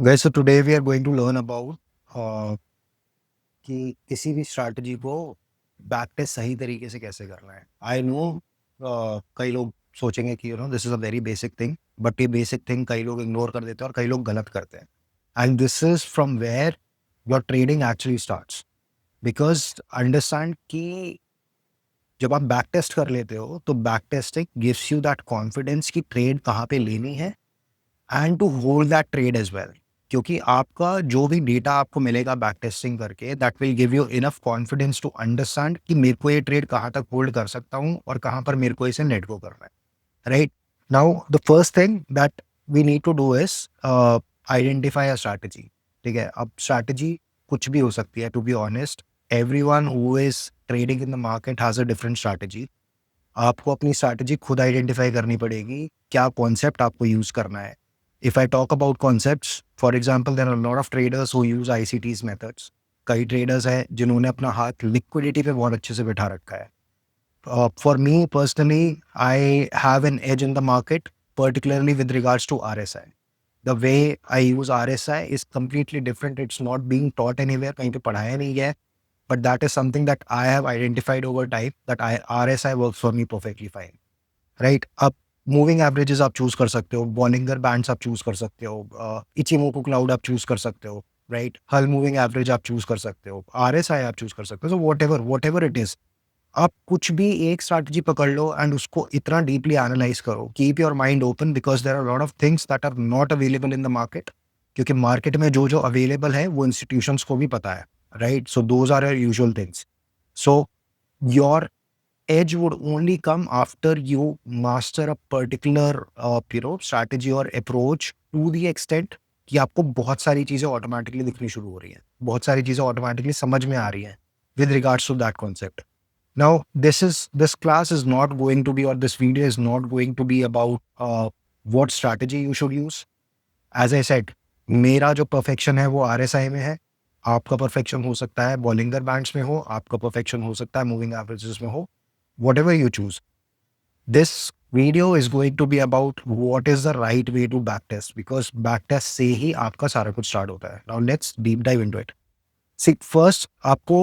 Guys, so today we are going to learn about uh, कि किसी भी strategy को बैक टेस्ट सही तरीके से कैसे करना है। आई नो कई लोग सोचेंगे कि this is a very basic thing, but ये बेसिक थिंग कई लोग इग्नोर कर देते हैं और कई लोग गलत करते हैं। And this is from where your trading actually starts. Because understand कि जब आप बैक टेस्ट कर लेते हो तो back testing gives you that confidence कि ट्रेड कहाँ पे लेनी है and to hold that trade as well. क्योंकि आपका जो भी डेटा आपको मिलेगा बैक टेस्टिंग करके, that will give you enough confidence to understand कि मेरे को ये ट्रेड कहाँ तक होल्ड कर सकता हूँ और कहाँ पर मेरे को इसे लेट गो करना है। Right now the first thing that we need to do is identify a strategy. ठीक है, अब स्ट्रैटेजी कुछ भी हो सकती है। To be honest, everyone who is trading in the market has a different strategy. आपको अपनी स्ट्रैटेजी खुद आइडेंटिफाई करनी पड़ेगी, क्या कॉन्सेप्ट आपको यूज करना है। If I talk about concepts, for example there are lot of traders who use ICTs methods. कई ट्रेडर्स हैं जिन्होंने अपना हाथ लिक्विडिटी पे बहुत अच्छे से बिठा रखा है। For me personally, I have an edge in the market, particularly with regards to RSI. The way I use RSI is completely different. It's not being taught anywhere, कहीं पे पढ़ाया नहीं गया है, but that is something that I have identified over time that RSI works for me perfectly fine. Right, आप moving averages आप choose कर सकते हो, बॉलिंगर बैंड्स आप चूज कर सकते हो, इचिमोको क्लाउड आप चूज कर सकते हो, राइट, हल मूविंग एवरेज आप चूज कर सकते हो, आरएसआई आप चूज कर सकते हो। So what ever it is, आप कुछ भी एक स्ट्रैटेजी पकड़ लो एंड उसको इतना डीपली एनालाइज करो। Keep your mind open because there are lot of things that are not available in the market. क्योंकि मार्केट में जो जो अवेलेबल है वो इंस्टीट्यूशंस को भी पता है। Right, so those are usual things. So your edge would only come after you master a particular strategy or approach to the extent कि आपको बहुत सारी चीजें ऑटोमेटिकली दिखनी शुरू हो रही हैं, बहुत सारी चीजें ऑटोमेटिकली समझ में आ रही हैं with regards to that concept. Now this class is not going to be, or this video is not going to be about what strategy you should use. As I said, मेरा जो perfection है वो RSI में है, आपका perfection हो सकता है बॉलिंगर बैंड्स में हो, आपका परफेक्शन हो सकता है मूविंग एवरेजेस में हो। whatever you choose, this video is going to be about what is the right way to backtest, because backtest से ही आपका सारा कुछ स्टार्ट होता है। Now let's deep dive into it. See, first आपको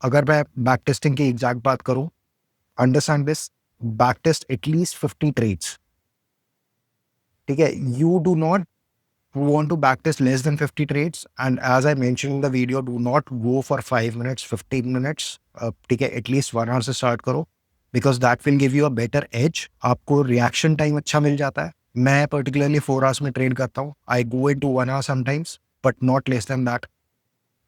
अगर मैं बैकटेस्टिंग की एग्जैक्ट बात करूं, understand this, backtest at least 50 trades. ठीक है, you do not want to backtest less than 50 trades, and as I mentioned in the video, do not go for 5 minutes 15 minutes. ठीक है, एटलीस्ट 1 आवर से start करो, because that will give you a better edge. आपको reaction time अच्छा मिल जाता है। मैं पर्टिकुलरली 4 आवर्स में ट्रेड करता हूँ। I go into 1 hour sometimes, but not less than that.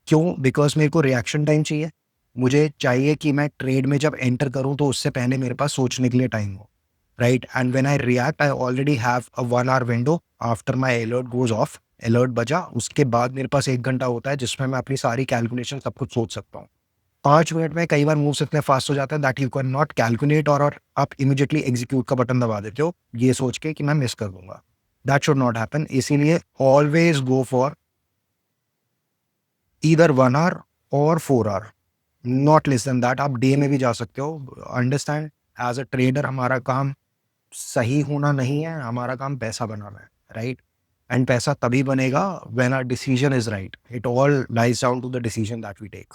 क्यों? बिकॉज मेरे को रिएक्शन टाइम चाहिए। मुझे चाहिए कि मैं ट्रेड में जब एंटर करूँ तो उससे पहले मेरे पास सोचने के लिए टाइम हो। Right, and when I react I already have a 1 hour window after my alert goes off. Alert बजा उसके बाद मेरे पास 1 घंटा होता है जिसमें मैं अपनी सारी कैलकुलेशन सब कुछ सोच सकता हूँ। 5 मिनट में कई बार मूव्स इतने फास्ट हो जाते हैं that you can not calculate, और आप इमीडिएटली एग्जीक्यूट का बटन दबा देते हो ये सोच के कि मैं मिस कर दूंगा। That should not happen. इसीलिए always go for either 1 hour और 4 hour, not less than that. आप डे में भी जा सकते हो। अंडरस्टैंड, एज अ ट्रेडर हमारा काम सही होना नहीं है, हमारा काम पैसा बनाना है। राइट, एंड पैसा तभी बनेगा when our decision is right. It all lies down to the decision that we take.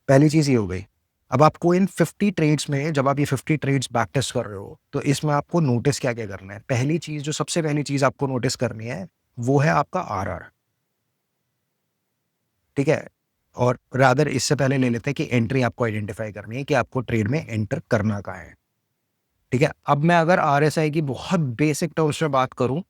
पहली चीज ये हो गई। अब आपको इन 50 ट्रेड्स में, जब आप ये 50 ट्रेड्स बैक टेस्ट कर रहे हो, तो इसमें आपको नोटिस क्या क्या करना है। पहली चीज, जो सबसे पहली चीज आपको नोटिस करनी है, वो है आपका आरआर। ठीक है, और रादर इससे पहले ले लेते हैं कि एंट्री आपको आइडेंटिफाई करनी है कि आपको ट्रेड में एंटर करना कहाँ है। ठीक है, अब मैं अगर आरएसआई की बहुत बेसिक टर्म्स में बात करूं,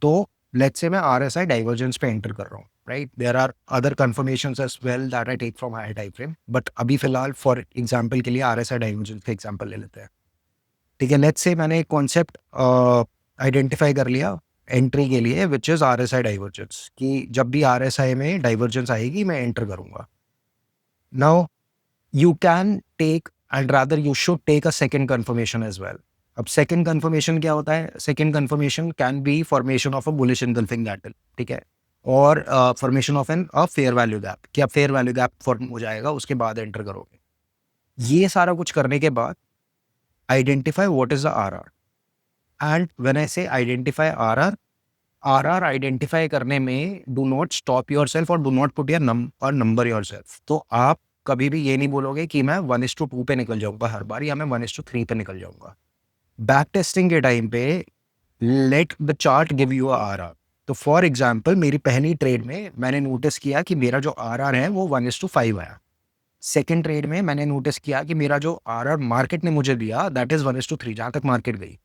तो लेट्स से मैं आरएसआई डाइवर्जेंस पे एंटर कर रहा हूं। Right, there are other confirmations as well that I take from higher time frame, but अभी फिलहाल फॉर एग्जांपल के लिए आरएसआई डाइवर्जेंस का एग्जांपल ले लेते हैं। ठीक है, लेट्स से मैंने एक कॉन्सेप्ट आइडेंटिफाई कर लिया एंट्री के लिए, विच इज आरएसआई डाइवर्जेंस, कि जब भी आरएसआई में डाइवर्जेंस आएगी मैं एंटर करूंगा। Now you can take, and rather you should take a second confirmation as well. अब second confirmation क्या होता है? Second confirmation can be formation of a bullish engulfing candle, ठीक है, और formation of an a fair value gap, कि अब fair value gap form हो जाएगा, उसके बाद enter करोगे। ये सारा कुछ करने के बाद identify what is the RR, and when I say identify RR, RR identify करने में डू नॉट स्टॉप योरसेल्फ और do not put your number yourself. तो आप कभी भी ये नहीं बोलोगे कि मैं 1:2 पे निकल जाऊंगा हर बार या मैं 1:3 पे निकल जाऊंगा। बैक टेस्टिंग के टाइम पे let the chart give you RR. तो फॉर एग्जाम्पल मेरी पहली ट्रेड में मैंने नोटिस किया कि मेरा जो आरआर है वो 1:5 आया। सेकेंड ट्रेड में मैंने नोटिस किया कि मेरा जो आरआर मार्केट ने मुझे दिया दैट इज 1:3 जहां तक मार्केट गई।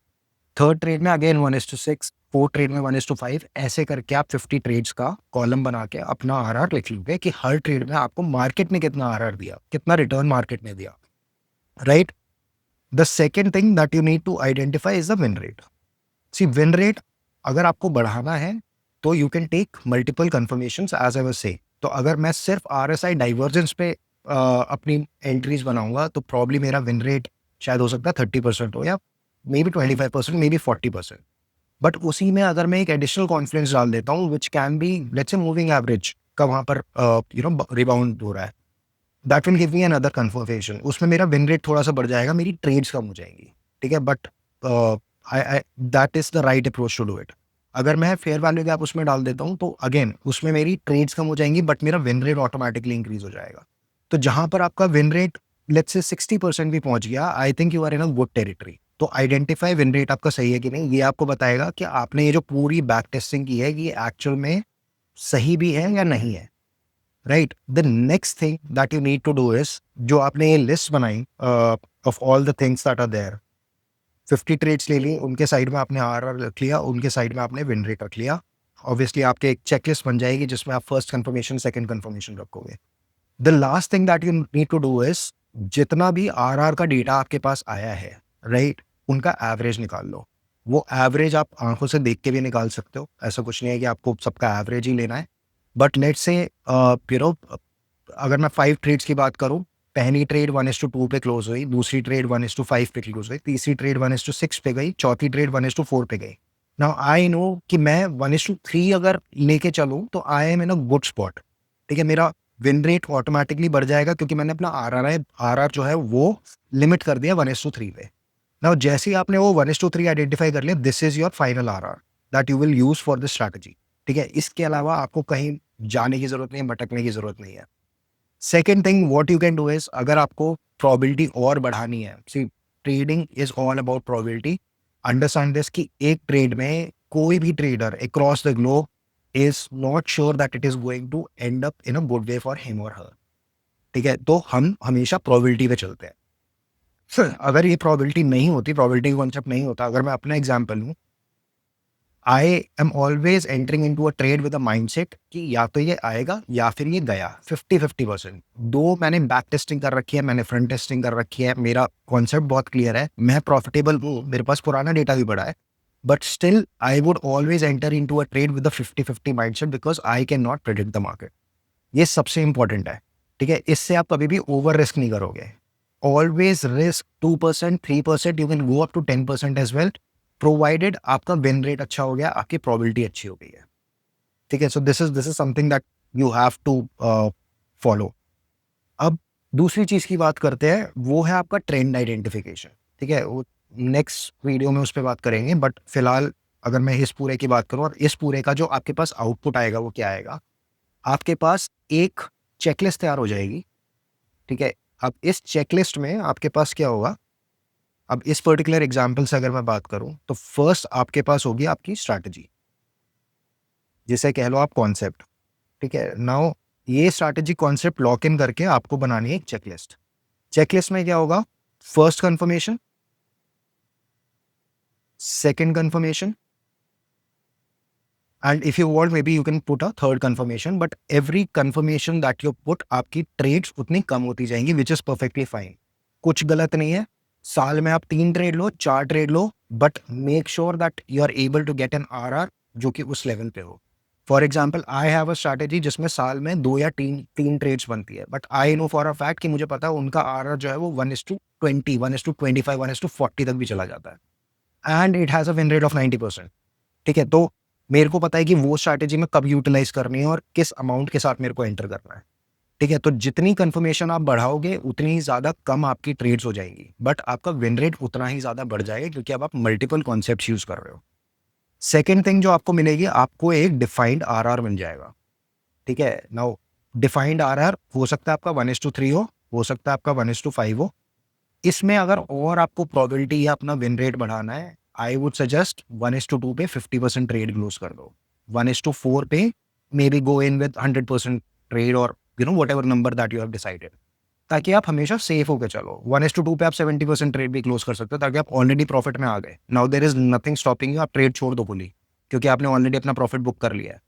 थर्ड ट्रेड में अगेन 1:6, फोर्थ ट्रेड में 1:5, ऐसे करके आप 50 ट्रेड्स का कॉलम बना के अपना आरआर लिख लोगे कि हर ट्रेड में आपको मार्केट ने कितना आरआर दिया, कितना रिटर्न मार्केट ने दिया, right. The second thing that you need to identify is the win rate. See win rate अगर आपको बढ़ाना है तो you can take multiple confirmations as I was say. तो अगर मैं सिर्फ आरएसआई डाइवर्जेंस पे अपनी एंट्रीज बनाऊंगा तो प्रॉब्ली मेरा विन रेट शायद हो सकता है 30% हो या may be 25%, may be 40%। But उसी में अगर मैं एक एडिशनल कॉन्फिडेंस डाल देता हूँ which can be let's say moving average का वहाँ पर रिबाउंड हो रहा है, that will give me another confirmation. उसमें मेरा विन रेट थोड़ा सा बढ़ जाएगा, मेरी ट्रेड्स कम हो जाएंगी, ठीक है। But I that is the right approach to do it. अगर मैं फेयर वैल्यू गैप उसमें डाल देता हूँ तो अगेन उसमें मेरी ट्रेड्स कम हो जाएंगी बट मेरा विन रेट ऑटोमेटिकली इंक्रीज हो जाएगा। तो जहां पर आपका विन रेट लेट्स से 60% भी पहुंच गया, I think you are in a good territory. तो आइडेंटिफाई विन रेट आपका सही है कि नहीं, ये आपको बताएगा कि आपने ये जो पूरी बैक टेस्टिंग की है ये एक्चुअल में सही भी है या नहीं है, right. The next thing that you need to do is, जो आपने ये लिस्ट बनाई of all the things that are there, 50 trades ले ली, उनके साइड में आपने आरआर रख लिया, उनके साइड में आपने विन रेट रख लिया। ऑब्वियसली आपके एक चेकलिस्ट बन जाएगी जिसमें आप फर्स्ट कंफर्मेशन सेकंड कंफर्मेशन रखोगे। The last thing that you need to do is, जितना भी आरआर का डेटा आपके पास आया है, राइट, उनका एवरेज निकाल लो। वो एवरेज आप आंखों से देख के भी निकाल सकते हो, ऐसा कुछ नहीं है कि आपको सबका एवरेज ही लेना है। बट लेट्स से अगर मैं 5 ट्रेड्स की बात करूं, पहली ट्रेड 1:2 पे क्लोज हुई, दूसरी ट्रेड 1:5 पे क्लोज हुई, तीसरी ट्रेड 1:6 पे गई, चौथी ट्रेड 1:4 पे गई। नाउ आई नो कि मैं 1:3 अगर लेके चलूं तो I am in a good spot, ठीक है। मेरा विन रेट ऑटोमेटिकली बढ़ जाएगा क्योंकि मैंने अपना आरआर जो है वो लिमिट कर दिया 1:3 पे। नाउ जैसे ही आपने वो 1:3 आइडेंटिफाई कर लिया, this is your final RR that you will use for this strategy, ठीक है। इसके अलावा आपको कहीं जाने की जरूरत नहीं है, भटकने की जरूरत नहीं है। Second thing what you can do is, अगर आपको प्रोबेबिलिटी और बढ़ानी है, see trading is all about probability. Understand this कि एक ट्रेड में कोई भी trader across the globe is not sure that it is going to end up in a good way for him और हर, ठीक है। तो हम हमेशा प्रोबेबिलिटी पे चलते हैं। अगर ये प्रोबेबिलिटी नहीं होती, प्रोबेबिलिटी कॉन्सेप्ट नहीं होता, अगर मैं अपना एग्जाम्पल लूँ, I am always entering into a trade with a mindset कि या तो ये आएगा या फिर ये गया, 50-50%। दो मैंने बैक टेस्टिंग कर रखी है, मैंने फ्रंट टेस्टिंग कर रखी है, मेरा कॉन्सेप्ट बहुत क्लियर है, मैं प्रॉफिटेबल हूँ, मेरे पास पुराना डेटा भी बड़ा है। But still I would always enter into a trade with a 50-50 mindset because I can not predict the market. ये सबसे इंपॉर्टेंट है, ठीक है। इससे आप कभी भी ओवर रिस्क नहीं करोगे। Always risk 2%, 3%, you can go up to 10% as well, provided आपका विन रेट अच्छा हो गया, आपकी प्रोबेबिलिटी अच्छी हो गई है, ठीक है। So this is something that you have to follow. अब दूसरी चीज की बात करते हैं, वो है आपका ट्रेंड आइडेंटिफिकेशन, ठीक है। वो नेक्स्ट वीडियो में उस पर बात करेंगे, बट फिलहाल अगर मैं इस पूरे की बात करूं, और इस पूरे का जो आपके पास आउटपुट आएगा वो क्या आएगा, आपके पास एक चेकलिस्ट तैयार हो जाएगी, ठीक है। अब इस चेकलिस्ट में आपके पास क्या होगा, अब इस पर्टिकुलर एग्जाम्पल से अगर मैं बात करूं तो फर्स्ट आपके पास होगी आपकी स्ट्रैटेजी, जिसे कह लो आप कॉन्सेप्ट, ठीक है। नाउ ये स्ट्रैटेजी कॉन्सेप्ट लॉक इन करके आपको बनानी है एक चेकलिस्ट। चेकलिस्ट में क्या होगा, first confirmation, second confirmation, and if you want may be you can put a third confirmation, but every confirmation that you put आपकी ट्रेड्स उतनी कम होती जाएंगी, विच इज परफेक्टली फाइन। कुछ गलत नहीं है, साल में आप 3 ट्रेड लो, 4 ट्रेड लो, but make sure that you are able to get an RR जो कि उस लेवल पे हो। For example I have a strategy जिसमें साल में 2 या 3 ट्रेड्स बनती है, but I know for a fact कि मुझे पता है उनका आरआर जो है वो 1:20, 1:25, 1:40 तक भी चला जाता है, and it has a win rate of 90%, ठीक है। तो मेरे को पता है कि वो स्ट्रैटेजी में कब यूटिलाइज करनी है और किस अमाउंट के साथ मेरे को एंटर करना है, ठीक है। तो जितनी कंफर्मेशन आप बढ़ाओगे उतनी ही ज्यादा कम आपकी ट्रेड्स हो जाएंगी, बट आपका विन रेट उतना ही ज्यादा बढ़ जाएगा क्योंकि अब आप मल्टीपल कॉन्सेप्ट्स यूज कर रहे हो। सेकेंड थिंग जो आपको मिलेगी, आपको एक डिफाइंड आरआर मिल जाएगा, ठीक है। नाउ डिफाइंड आरआर हो सकता है आपका 1:3 हो सकता है आपका 1:5 हो। इसमें अगर और आपको प्रोबेबिलिटी या अपना विन रेट बढ़ाना है, आई वुड सजेस्ट 1:2 पे 50% ट्रेड क्लोज कर दो, 1:4 पे may be go in with 100% trade और whatever number that you have decided, ताकि आप हमेशा सेफ होकर चलो। 1:2 पे आप 70% ट्रेड भी क्लोज कर सकते हो, ताकि आप ऑलरेडी प्रॉफिट में आ गए। Now there is nothing stopping you, आप ट्रेड छोड़ दो फुली, क्योंकि आपने ऑलरेडी अपना प्रॉफिट बुक कर लिया है,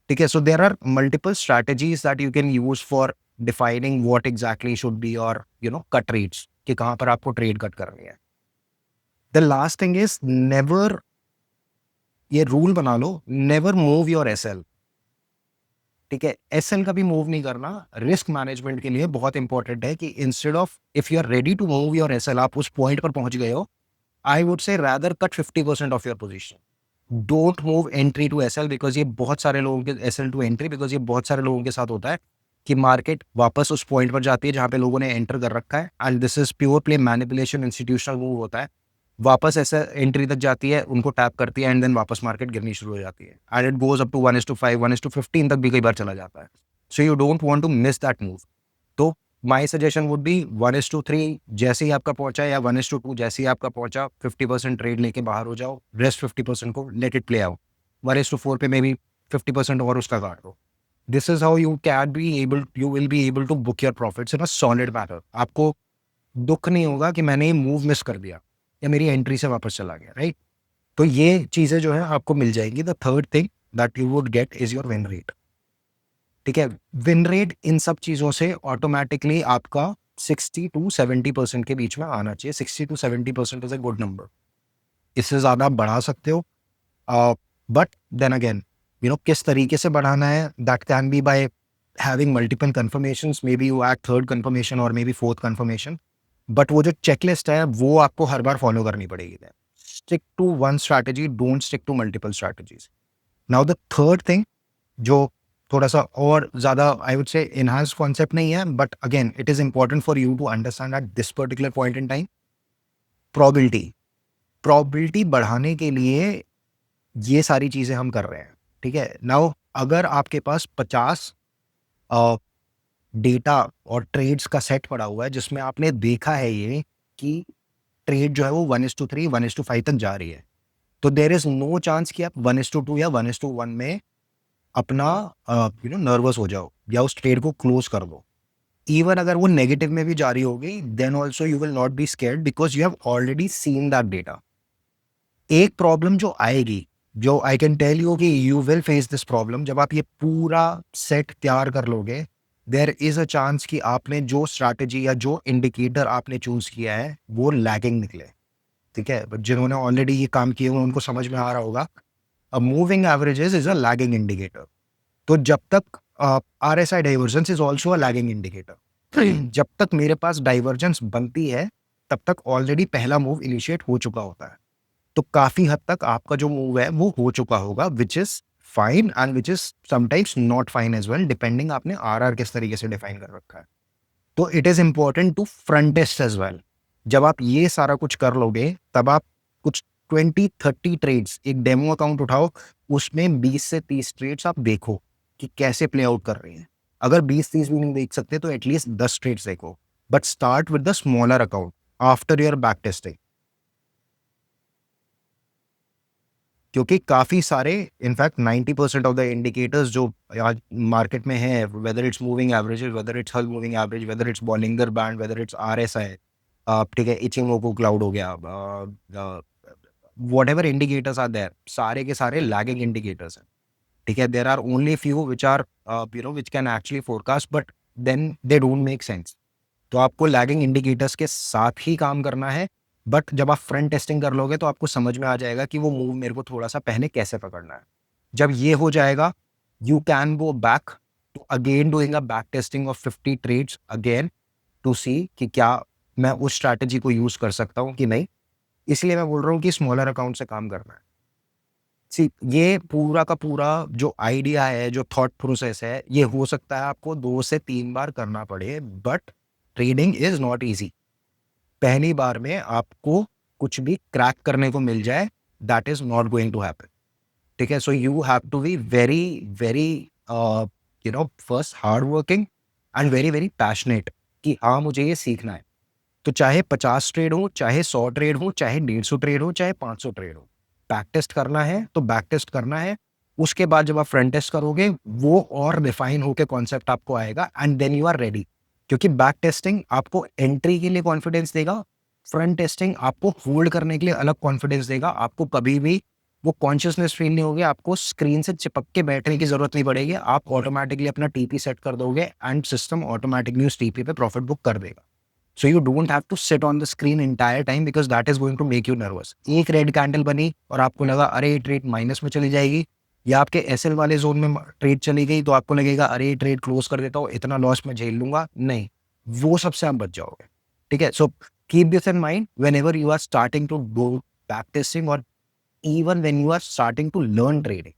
ठीक है। So there are multiple strategies that you can use for defining what exactly should be और कट रेट्स, कि कहाँ पर आपको ट्रेड कट करनी है। The last thing is never, ये रूल बना लो, नेवर मूव योर एसएल, ठीक है। एसएल कभी मूव नहीं करना। रिस्क मैनेजमेंट के लिए बहुत इंपॉर्टेंट है कि instead of if you are ready to move your SL, आप उस पॉइंट पर पहुंच गए हो, I would say rather cut 50% of your position. Don't move entry to SL, because ये बहुत सारे लोगों के एसएल टू एंट्री, बिकॉज ये बहुत सारे लोगों के साथ होता है कि मार्केट वापस उस पॉइंट पर जाती है जहां पे लोगों ने एंटर कर रखा है, and this is pure play manipulation, institutional move होता है। वापस ऐसा एंट्री तक जाती है, उनको टैप करती है, एंड देन वापस मार्केट गिरनी शुरू हो जाती है, and it goes up to 1:5 1:15 तक भी कई बार चला जाता है। So you don't want to miss that move. तो माय सजेशन वुड बी 1:3 जैसे ही आपका पहुंचा, या 1:2 जैसे ही आपका पहुंचा, 50% ट्रेड लेके बाहर हो जाओ, रेस्ट 50% को लेट इट प्ले आउट। 1:4 पे मे बी 50% और उसका काट दो। This is how you will be able to book your profits in a solid matter. आपको दुख नहीं होगा कि मैंने ये मूव मिस कर दिया या मेरी एंट्री से वापस चला गया, राइट। तो ये चीजें जो है आपको मिल जाएंगी। The third thing that you would get is your win rate, ठीक है। विन रेट इन सब चीजों से ऑटोमेटिकली आपका 60 to 70% के बीच में आना चाहिए। 60 to 70% is a good number. इससे ज्यादा आप बढ़ा सकते हो, बट देन अगेन किस तरीके से बढ़ाना है, that can be by having multiple confirmations, may be you add third confirmation और may be fourth confirmation, but वो जो चेकलिस्ट है वो आपको हर बार फॉलो करनी पड़ेगी। Stick to one strategy, don't stick to multiple strategies. Now the third thing, जो थोड़ा सा और ज्यादा I would say enhance concept नहीं है, but again it is important for you to understand at this particular point in time, probability. Probability बढ़ाने के लिए ये सारी चीजें हम कर रहे हैं, ठीक है। नाउ अगर आपके पास 50 डेटा और ट्रेड्स का सेट पड़ा हुआ है जिसमें आपने देखा है ये कि ट्रेड जो है वो 1:3 1:5 तक जा रही है, तो देर इज नो चांस कि आप 1:2 या 1:1 में अपना नर्वस हो जाओ या उस ट्रेड को क्लोज कर दो। इवन अगर वो नेगेटिव में भी जारी होगी, then also you will not be scared, because you have already seen that data. एक प्रॉब्लम जो आएगी, जो आई कैन टेल यू कि you will face this problem, जब आप ये पूरा सेट तैयार कर लोगे, देयर इज अ चांस कि आपने जो स्ट्रैटेजी या जो इंडिकेटर आपने चूज किया है वो लैगिंग निकले, ठीक है। बट जिन्होंने ऑलरेडी ये काम किए हुए उनको समझ में आ रहा होगा, a moving averages is a lagging indicator. तो जब तक RSI divergence is also a lagging indicator, जब तक मेरे पास डाइवर्जेंस बनती है तब तक ऑलरेडी पहला मूव इनिशिएट हो चुका होता है। तो काफी हद तक आपका जो मूव है वो हो चुका होगा, which is fine and which is sometimes not fine as well, depending आपने RR किस तरीके से डिफाइन कर रखा है। तो it is important to front test as well. जब आप ये सारा कुछ कर लोगे, तब आप कुछ 20-30 ट्रेड्स, एक डेमो अकाउंट उठाओ, उसमें 20 से 30 ट्रेड्स आप देखो कि कैसे प्ले आउट कर रही हैं। अगर 20-30 भी नहीं देख सकते तो एटलीस्ट 10 ट्रेड्स देखो, but start with the smaller account after your back testing. क्योंकि काफी सारे, इनफैक्ट 90% ऑफ द इंडिकेटर्स जो आज मार्केट में है, whether it's moving average, whether it's Hull moving average, whether it's Bollinger band, whether it's RSI, ठीक है, Ichimoku cloud हो गया, whatever indicators are there, सारे के सारे लैगिंग इंडिकेटर्स हैं, ठीक है। There are only few which are which can actually forecast, but then they don't make sense. तो आपको लैगिंग इंडिकेटर्स के साथ ही काम करना है, बट जब आप फ्रंट टेस्टिंग कर लोगे तो आपको समझ में आ जाएगा कि वो मूव मेरे को थोड़ा सा पहले कैसे पकड़ना है। जब ये हो जाएगा, you can go back to again doing a back testing of 50 trades again, to see कि क्या मैं उस स्ट्रैटेजी को यूज कर सकता हूँ कि नहीं। इसलिए मैं बोल रहा हूँ कि स्मॉलर अकाउंट से काम करना है। सी, ये पूरा का पूरा जो आइडिया है, जो थॉट प्रोसेस है, ये हो सकता है आपको 2 से 3 बार करना पड़े, but trading is not easy. पहली बार में आपको कुछ भी क्रैक करने को मिल जाए, that is not going to happen. ठीक है? So you have to be very very first hard working and very very passionate कि हाँ मुझे ये सीखना है। तो चाहे 50 ट्रेड हो, चाहे 100 ट्रेड हो, चाहे 150 ट्रेड हो, चाहे 500 ट्रेड हो, बैक टेस्ट करना है तो बैक टेस्ट करना है। उसके बाद जब आप फ्रंट टेस्ट करोगे वो और रिफाइन होके कॉन्सेप्ट आपको आएगा and then you are ready. क्योंकि बैक टेस्टिंग आपको एंट्री के लिए कॉन्फिडेंस देगा, फ्रंट टेस्टिंग आपको होल्ड करने के लिए अलग कॉन्फिडेंस देगा। आपको कभी भी वो कॉन्शियसनेस फील नहीं होगी, आपको स्क्रीन से चिपक के बैठने की जरूरत नहीं पड़ेगी। आप ऑटोमेटिकली अपना टीपी सेट कर दोगे एंड सिस्टम ऑटोमेटिकली उस टीपी पे प्रॉफिट बुक कर देगा। So you don't have to sit on the screen entire time because that is going to make you nervous. एक रेड कैंडल बनी और आपको लगा अरे ये ट्रेड माइनस में चली जाएगी, या आपके एसएल वाले जोन में ट्रेड चली गई तो आपको लगेगा अरे ये ट्रेड क्लोज कर देता हूँ, इतना लॉस मैं झेल लूंगा। नहीं, वो सबसे आप बच जाओगे। ठीक है? So keep this in mind whenever you are starting to do back testing or even when you are starting to learn trading.